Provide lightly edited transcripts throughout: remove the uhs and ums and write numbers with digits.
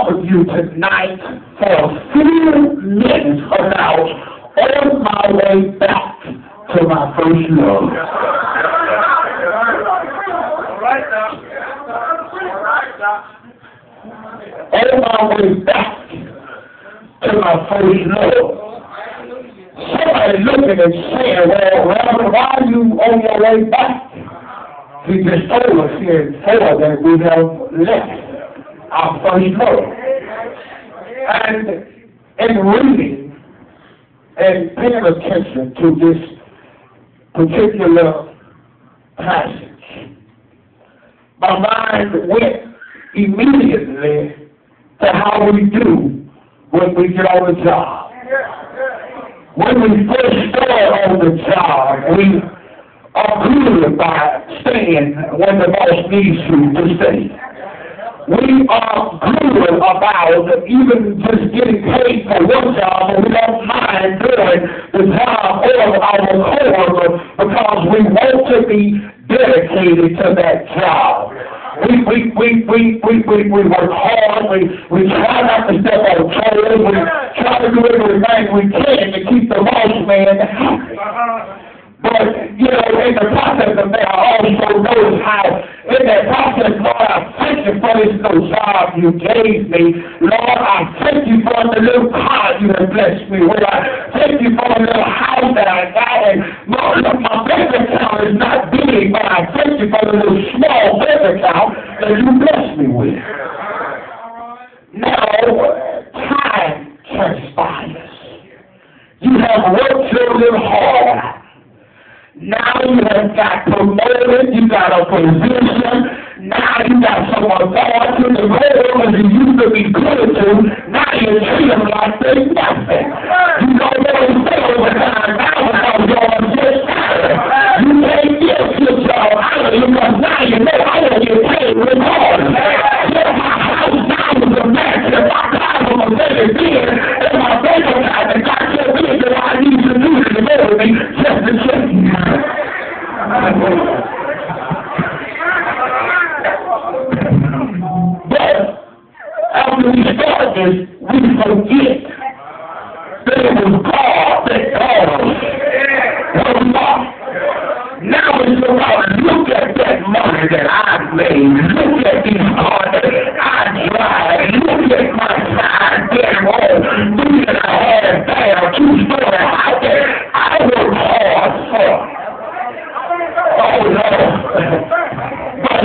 talk with you tonight for a few minutes about on my way back to my first love. On my way back to my first love. Somebody looking and saying, well, Reverend, why are you on your way back? He just told us here in 4 that we have left our first love. And in reading and paying attention to this particular passage, my mind went immediately to how we do when we get on the job. When we first start on the job, we are good by staying when the boss needs you to stay. We are good about even just getting paid for one job, and we don't mind doing the job of our coworker because we want to be dedicated to that job. We work hard, we try not to step on toes, we try to do everything we can to keep the boss man happy. But, you know, in the process of that, I also notice how, in that process, Lord, I thank you for this little job you gave me. Lord, I thank you for the little car you have blessed me with. I thank you for the little house that I got. And, Lord, look, my bank account is not big, but I thank you for the little small bank account that you blessed me with. Now, time transpires. You have worked so little hard. Now you have got promoted, you got a position, now you got some authority, the roles you used to be good to, now you treat them like they're nothing. You don't really stay over time now because you're just tired. You can't get yourself out of it because now you know I want you paid regardless. Yeah, my house now is a mess, and my car was a better again, and my bank account and got so big that I need to do to go with me just to check you. But after we start this, we forget that it was God that called us. Was not. Now it's about look at that money that I made, look at these cars that I drive, look at my side damn home, look at I had a damn 2-story house that I worked hard for. Oh, no. But,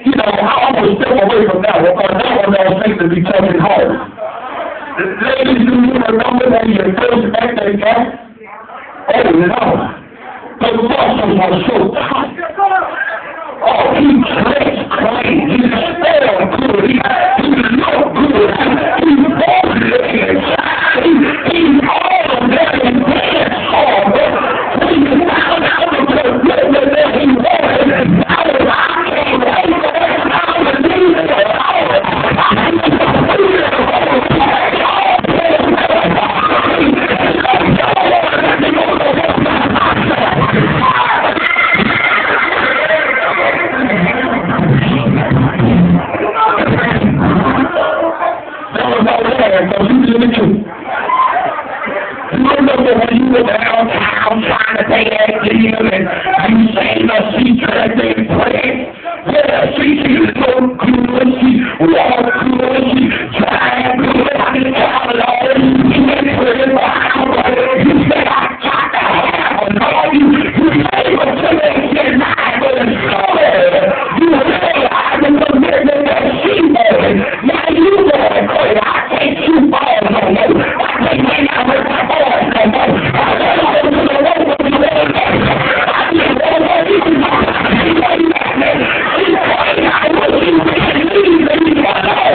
you know, I almost step away from that one because that one don't seem to be coming home. Ladies, do you remember when you first met that guy? Oh, no. The muscles were so tight. Oh, he dressed clean. He smelled good. He looked good. He walked good. He's all of that and danced hard. When you found out the commitment that he wanted, I was came right there. I was leaving it all. I'm trying to pay that deal, and you saying a secret thing for it. Yeah, she's so good, she walks good, she drives good, I can tell it all. You ain't put it behind, you said I got to have a love you. You say you're saying but it's good. You realize the commitment that she made. Now you know it, but I can't shoot balls no more. I can't hang out with my boys no more. I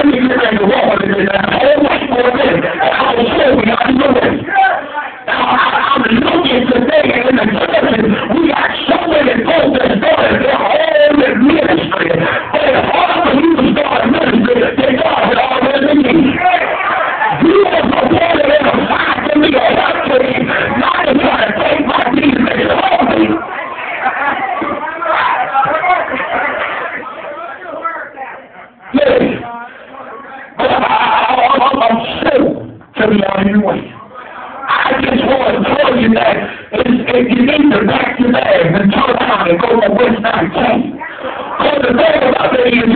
let me get ready to walk with it. Hold on for a minute. I was hoping I knew it. I'm looking today in the churches. We got so many folks that's going their whole ministry. But it's hard for you to start a ministry that God had already made. You are supported in a fight for me to help me, not to try to take my Jesus and help me. Yes. But I'm sick to be on your way. I just want to tell you that if you need to pack your bags and turn around and go to West 19. Because the thing about it is